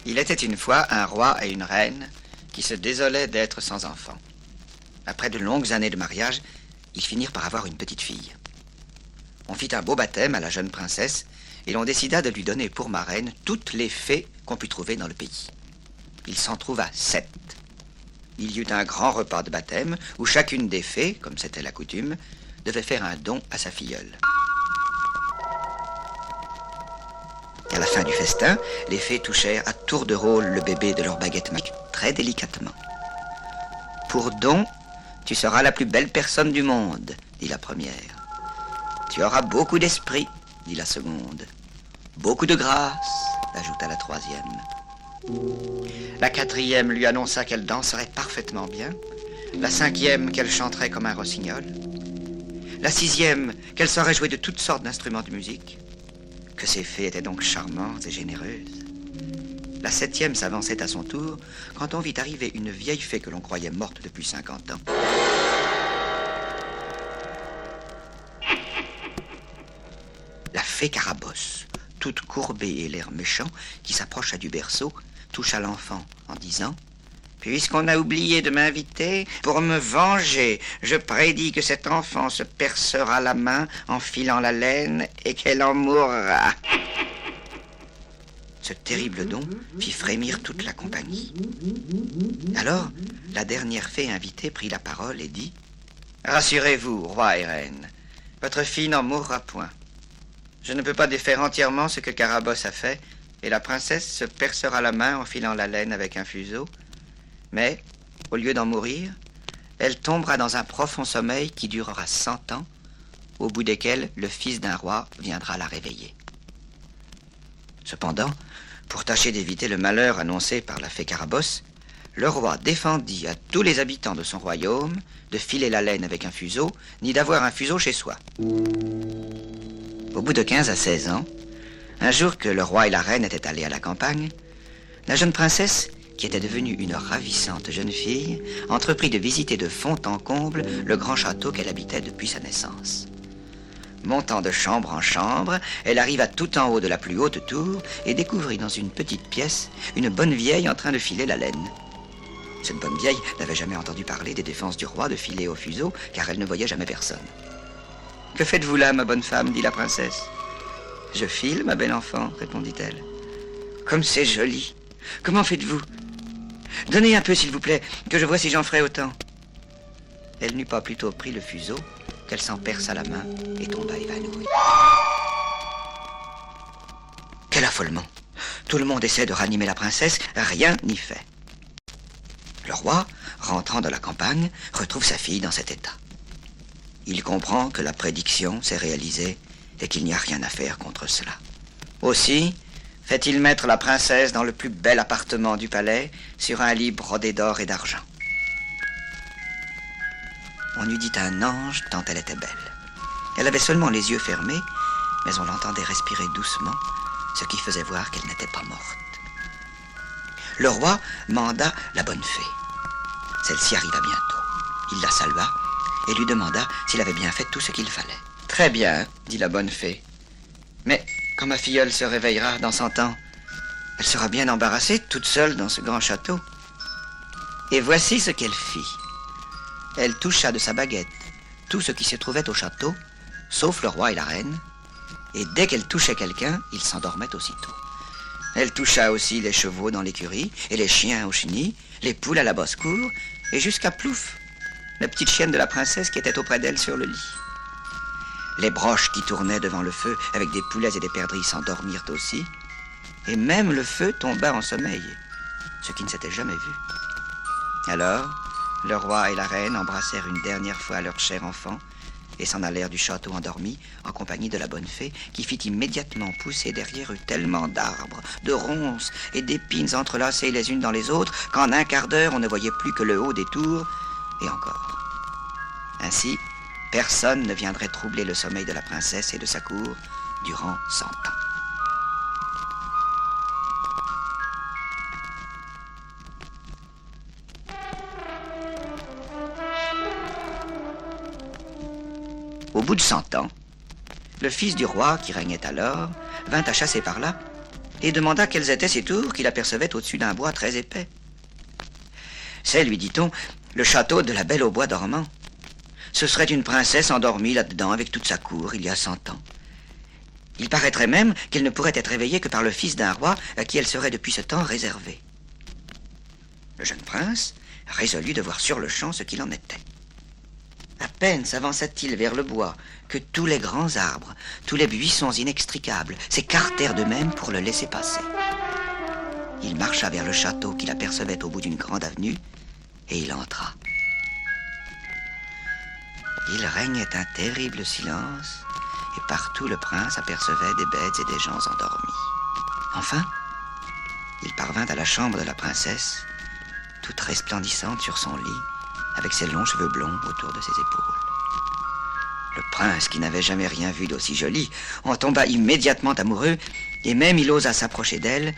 Il était une fois un roi et une reine qui se désolaient d'être sans enfants. Après de longues années de mariage, ils finirent par avoir une petite fille. On fit un beau baptême à la jeune princesse et l'on décida de lui donner pour marraine toutes les fées qu'on put trouver dans le pays. Il s'en trouva 7. Il y eut un grand repas de baptême où chacune des fées, comme c'était la coutume, devait faire un don à sa filleule. À la fin du festin, les fées touchèrent à tour de rôle le bébé de leur baguette magique très délicatement. « Pour don, tu seras la plus belle personne du monde, » dit la première. « Tu auras beaucoup d'esprit, » dit la seconde. « Beaucoup de grâce, » ajouta la troisième. La quatrième lui annonça qu'elle danserait parfaitement bien. La cinquième qu'elle chanterait comme un rossignol. La sixième qu'elle saurait jouer de toutes sortes d'instruments de musique. Que ces fées étaient donc charmantes et généreuses. La septième s'avançait à son tour quand on vit arriver une vieille fée que l'on croyait morte depuis 50 ans. La fée Carabosse, toute courbée et l'air méchant, qui s'approcha du berceau, toucha l'enfant en disant « Puisqu'on a oublié de m'inviter, pour me venger, je prédis que cet enfant se percera la main en filant la laine et qu'elle en mourra. » Ce terrible don fit frémir toute la compagnie. Alors, la dernière fée invitée prit la parole et dit « Rassurez-vous, roi et reine, votre fille n'en mourra point. Je ne peux pas défaire entièrement ce que Carabosse a fait, et la princesse se percera la main en filant la laine avec un fuseau. Mais, au lieu d'en mourir, elle tombera dans un profond sommeil qui durera 100 ans, au bout desquels le fils d'un roi viendra la réveiller. » Cependant, pour tâcher d'éviter le malheur annoncé par la fée Carabosse, le roi défendit à tous les habitants de son royaume de filer la laine avec un fuseau, ni d'avoir un fuseau chez soi. Au bout de 15 à 16 ans, un jour que le roi et la reine étaient allés à la campagne, la jeune princesse, qui était devenue une ravissante jeune fille, entreprit de visiter de fond en comble le grand château qu'elle habitait depuis sa naissance. Montant de chambre en chambre, elle arriva tout en haut de la plus haute tour et découvrit dans une petite pièce une bonne vieille en train de filer la laine. Cette bonne vieille n'avait jamais entendu parler des défenses du roi de filer au fuseau, car elle ne voyait jamais personne. « Que faites-vous là, ma bonne femme » dit la princesse. « Je file, ma belle enfant » répondit-elle. « Comme c'est joli. Comment faites-vous? Donnez un peu, s'il vous plaît, que je vois si j'en ferai autant. » Elle n'eut pas plutôt pris le fuseau qu'elle s'en perça la main et tomba évanouie. Quel affolement! Tout le monde essaie de ranimer la princesse, rien n'y fait. Le roi, rentrant de la campagne, retrouve sa fille dans cet état. Il comprend que la prédiction s'est réalisée et qu'il n'y a rien à faire contre cela. Aussi, fait-il mettre la princesse dans le plus bel appartement du palais, sur un lit brodé d'or et d'argent. On eût dit un ange tant elle était belle. Elle avait seulement les yeux fermés, mais on l'entendait respirer doucement, ce qui faisait voir qu'elle n'était pas morte. Le roi manda la bonne fée. Celle-ci arriva bientôt. Il la salua et lui demanda s'il avait bien fait tout ce qu'il fallait. « Très bien, » dit la bonne fée. « Mais quand ma filleule se réveillera dans 100 ans, elle sera bien embarrassée, toute seule dans ce grand château. » Et voici ce qu'elle fit. Elle toucha de sa baguette tout ce qui se trouvait au château, sauf le roi et la reine, et dès qu'elle touchait quelqu'un, il s'endormait aussitôt. Elle toucha aussi les chevaux dans l'écurie, et les chiens au chenil, les poules à la basse-cour, et jusqu'à Plouf, la petite chienne de la princesse qui était auprès d'elle sur le lit. Les broches qui tournaient devant le feu avec des poulets et des perdrix s'endormirent aussi, et même le feu tomba en sommeil, ce qui ne s'était jamais vu. Alors, le roi et la reine embrassèrent une dernière fois leur cher enfant et s'en allèrent du château endormi en compagnie de la bonne fée qui fit immédiatement pousser derrière eux tellement d'arbres, de ronces et d'épines entrelacées les unes dans les autres qu'en un quart d'heure on ne voyait plus que le haut des tours et encore. Ainsi, personne ne viendrait troubler le sommeil de la princesse et de sa cour durant 100 ans. Au bout de 100 ans, le fils du roi, qui régnait alors, vint à chasser par là et demanda quelles étaient ces tours qu'il apercevait au-dessus d'un bois très épais. C'est, lui dit-on, le château de la Belle au bois dormant. Ce serait une princesse endormie là-dedans avec toute sa cour il y a 100 ans. Il paraîtrait même qu'elle ne pourrait être éveillée que par le fils d'un roi à qui elle serait depuis ce temps réservée. Le jeune prince résolut de voir sur le champ ce qu'il en était. À peine s'avança-t-il vers le bois que tous les grands arbres, tous les buissons inextricables s'écartèrent d'eux-mêmes pour le laisser passer. Il marcha vers le château qu'il apercevait au bout d'une grande avenue et il entra. Il régnait un terrible silence et partout le prince apercevait des bêtes et des gens endormis. Enfin, il parvint à la chambre de la princesse, toute resplendissante sur son lit, avec ses longs cheveux blonds autour de ses épaules. Le prince, qui n'avait jamais rien vu d'aussi joli, en tomba immédiatement amoureux, et même il osa s'approcher d'elle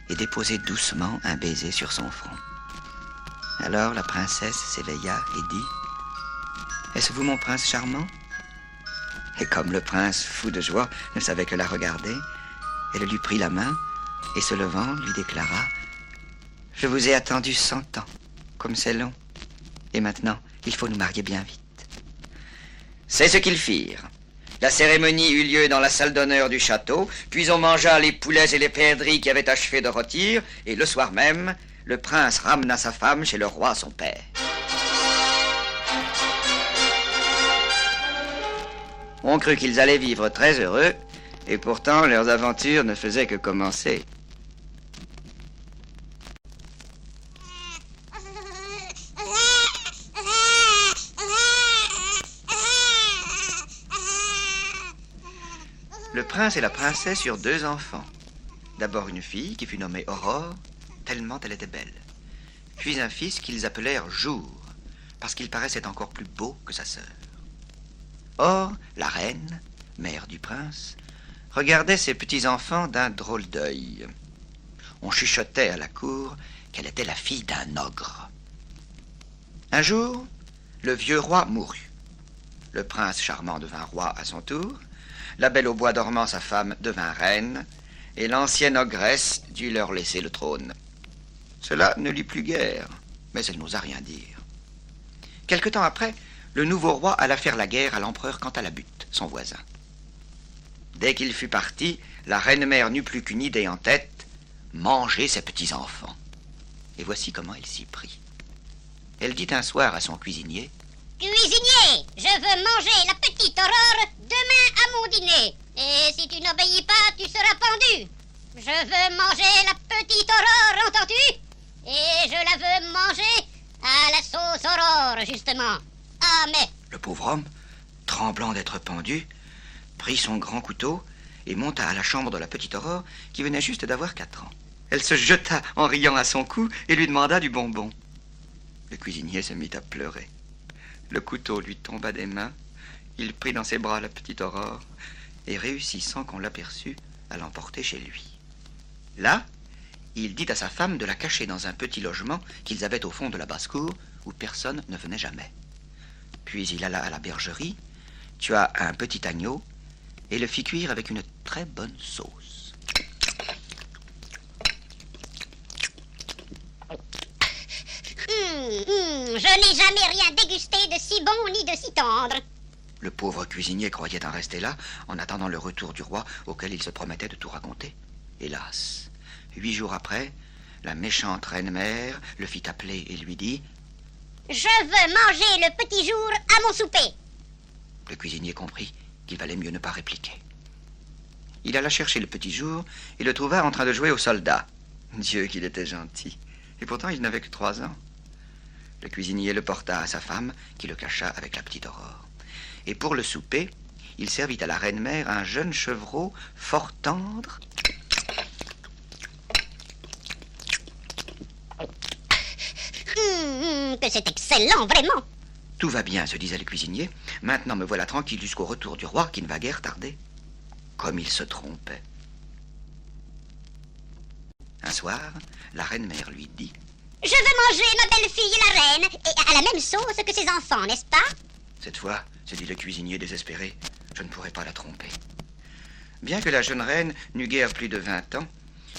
et déposer doucement un baiser sur son front. Alors la princesse s'éveilla et dit « Est-ce vous, mon prince charmant ?» Et comme le prince, fou de joie, ne savait que la regarder, elle lui prit la main et, se levant, lui déclara « Je vous ai attendu 100 ans, comme c'est long. Et maintenant, il faut nous marier bien vite. » C'est ce qu'ils firent. La cérémonie eut lieu dans la salle d'honneur du château, puis on mangea les poulets et les perdrix qui avaient achevé de rôtir, et le soir même, le prince ramena sa femme chez le roi son père. On crut qu'ils allaient vivre très heureux, et pourtant leurs aventures ne faisaient que commencer. Le prince et la princesse eurent 2 enfants. D'abord une fille qui fut nommée Aurore, tellement elle était belle. Puis un fils qu'ils appelèrent Jour, parce qu'il paraissait encore plus beau que sa sœur. Or, la reine, mère du prince, regardait ses petits-enfants d'un drôle d'œil. On chuchotait à la cour qu'elle était la fille d'un ogre. Un jour, le vieux roi mourut. Le prince charmant devint roi à son tour, la Belle au bois dormant, sa femme, devint reine, et l'ancienne ogresse dut leur laisser le trône. Cela ne lui plut guère, mais elle n'osa rien dire. Quelque temps après, le nouveau roi alla faire la guerre à l'empereur Cantalabute, son voisin. Dès qu'il fut parti, la reine-mère n'eut plus qu'une idée en tête, manger ses petits-enfants. Et voici comment elle s'y prit. Elle dit un soir à son cuisinier: « Cuisinier, je veux manger la petite Aurore demain à mon dîner. Et si tu n'obéis pas, tu seras pendu. Je veux manger la petite Aurore, entends-tu? Et je la veux manger à la sauce Aurore, justement. Ah, mais... » Le pauvre homme, tremblant d'être pendu, prit son grand couteau et monta à la chambre de la petite Aurore, qui venait juste d'avoir 4 ans. Elle se jeta en riant à son cou et lui demanda du bonbon. Le cuisinier se mit à pleurer. Le couteau lui tomba des mains, il prit dans ses bras la petite Aurore et réussit sans qu'on l'aperçût à l'emporter chez lui. Là, il dit à sa femme de la cacher dans un petit logement qu'ils avaient au fond de la basse-cour où personne ne venait jamais. Puis il alla à la bergerie, tua un petit agneau et le fit cuire avec une très bonne sauce. Je n'ai jamais rien dégusté de si bon ni de si tendre. Le pauvre cuisinier croyait en rester là, en attendant le retour du roi, auquel il se promettait de tout raconter. Hélas, 8 jours après, la méchante reine-mère le fit appeler et lui dit: « Je veux manger le petit Jour à mon souper. » Le cuisinier comprit qu'il valait mieux ne pas répliquer. Il alla chercher le petit Jour et le trouva en train de jouer au soldat. Dieu qu'il était gentil. Et pourtant il n'avait que 3 ans. Le cuisinier le porta à sa femme, qui le cacha avec la petite Aurore. Et pour le souper, il servit à la reine-mère un jeune chevreau fort tendre. Que c'est excellent, vraiment. Tout va bien, se disait le cuisinier. Maintenant me voilà tranquille jusqu'au retour du roi, qui ne va guère tarder. Comme il se trompait. Un soir, la reine-mère lui dit: « Je veux manger ma belle-fille, la reine, et à la même sauce que ses enfants, n'est-ce pas? » Cette fois, se dit le cuisinier désespéré, je ne pourrai pas la tromper. Bien que la jeune reine n'eût guère plus de 20 ans,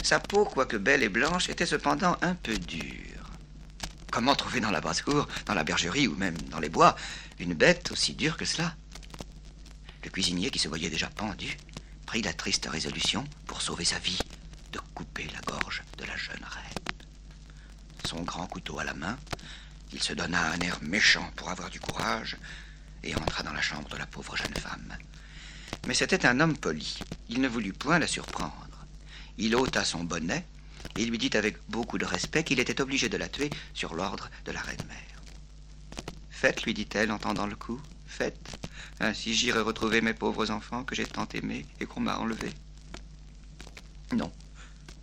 Sa peau, quoique belle et blanche, était cependant un peu dure. Comment trouver dans la basse-cour, dans la bergerie ou même dans les bois, une bête aussi dure que cela? Le cuisinier, qui se voyait déjà pendu, prit la triste résolution, pour sauver sa vie, de couper la gorge de la jeune reine. Son grand couteau à la main, il se donna un air méchant pour avoir du courage et entra dans la chambre de la pauvre jeune femme. Mais c'était un homme poli. Il ne voulut point la surprendre. Il ôta son bonnet et lui dit avec beaucoup de respect qu'il était obligé de la tuer sur l'ordre de la reine-mère. « Faites, lui dit-elle en tendant le cou, faites. Ainsi j'irai retrouver mes pauvres enfants que j'ai tant aimés et qu'on m'a enlevés. » « Non,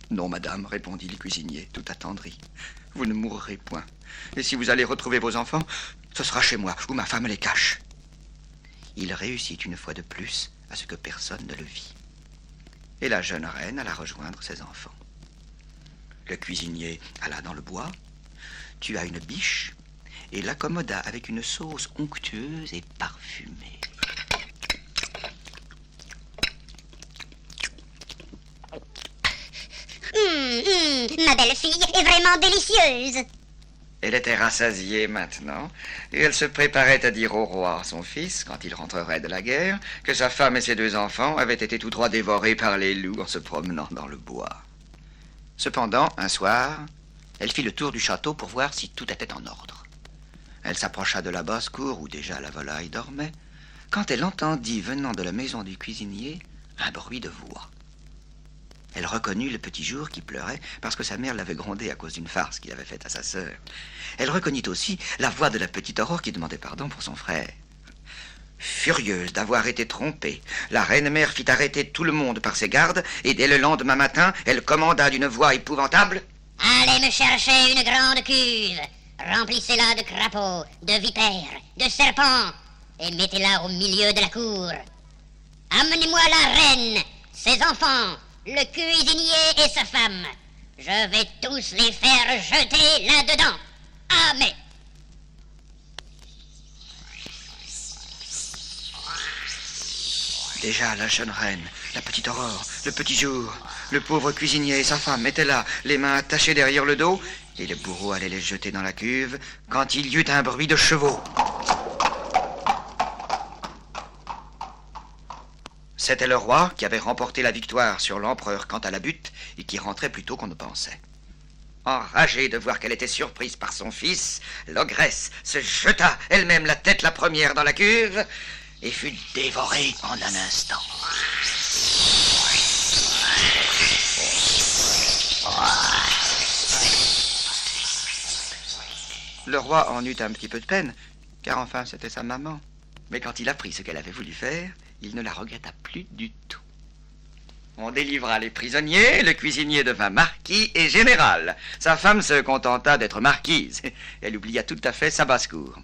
non, madame, répondit le cuisinier, tout attendri. Vous ne mourrez point. Et si vous allez retrouver vos enfants, ce sera chez moi, où ma femme les cache. » Il réussit une fois de plus à ce que personne ne le vit. Et la jeune reine alla rejoindre ses enfants. Le cuisinier alla dans le bois, tua une biche et l'accommoda avec une sauce onctueuse et parfumée. Ma belle-fille est vraiment délicieuse. Elle était rassasiée maintenant, et elle se préparait à dire au roi, son fils, quand il rentrerait de la guerre, que sa femme et ses deux enfants avaient été tous trois dévorés par les loups en se promenant dans le bois. Cependant, un soir, elle fit le tour du château pour voir si tout était en ordre. Elle s'approcha de la basse-cour où déjà la volaille dormait, quand elle entendit, venant de la maison du cuisinier, un bruit de voix. Elle reconnut le petit Jour qui pleurait parce que sa mère l'avait grondé à cause d'une farce qu'il avait faite à sa sœur. Elle reconnut aussi la voix de la petite Aurore qui demandait pardon pour son frère. Furieuse d'avoir été trompée, la reine-mère fit arrêter tout le monde par ses gardes et dès le lendemain matin, elle commanda d'une voix épouvantable: « Allez me chercher une grande cuve, remplissez-la de crapauds, de vipères, de serpents et mettez-la au milieu de la cour. Amenez-moi la reine, ses enfants, le cuisinier et sa femme. Je vais tous les faire jeter là-dedans. Amen. » Déjà, la jeune reine, la petite Aurore, le petit Jour, le pauvre cuisinier et sa femme étaient là, les mains attachées derrière le dos, et le bourreau allait les jeter dans la cuve, quand il y eut un bruit de chevaux. C'était le roi qui avait remporté la victoire sur l'empereur quant à la butte et qui rentrait plus tôt qu'on ne pensait. Enragée de voir qu'elle était surprise par son fils, l'ogresse se jeta elle-même la tête la première dans la cuve et fut dévorée en un instant. Le roi en eut un petit peu de peine, car enfin c'était sa maman. Mais quand il apprit ce qu'elle avait voulu faire, il ne la regretta plus du tout. On délivra les prisonniers, le cuisinier devint marquis et général. Sa femme se contenta d'être marquise. Elle oublia tout à fait sa basse-cour.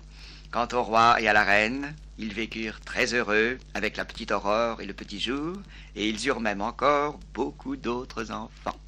Quant au roi et à la reine, ils vécurent très heureux avec la petite Aurore et le petit Jour, et ils eurent même encore beaucoup d'autres enfants.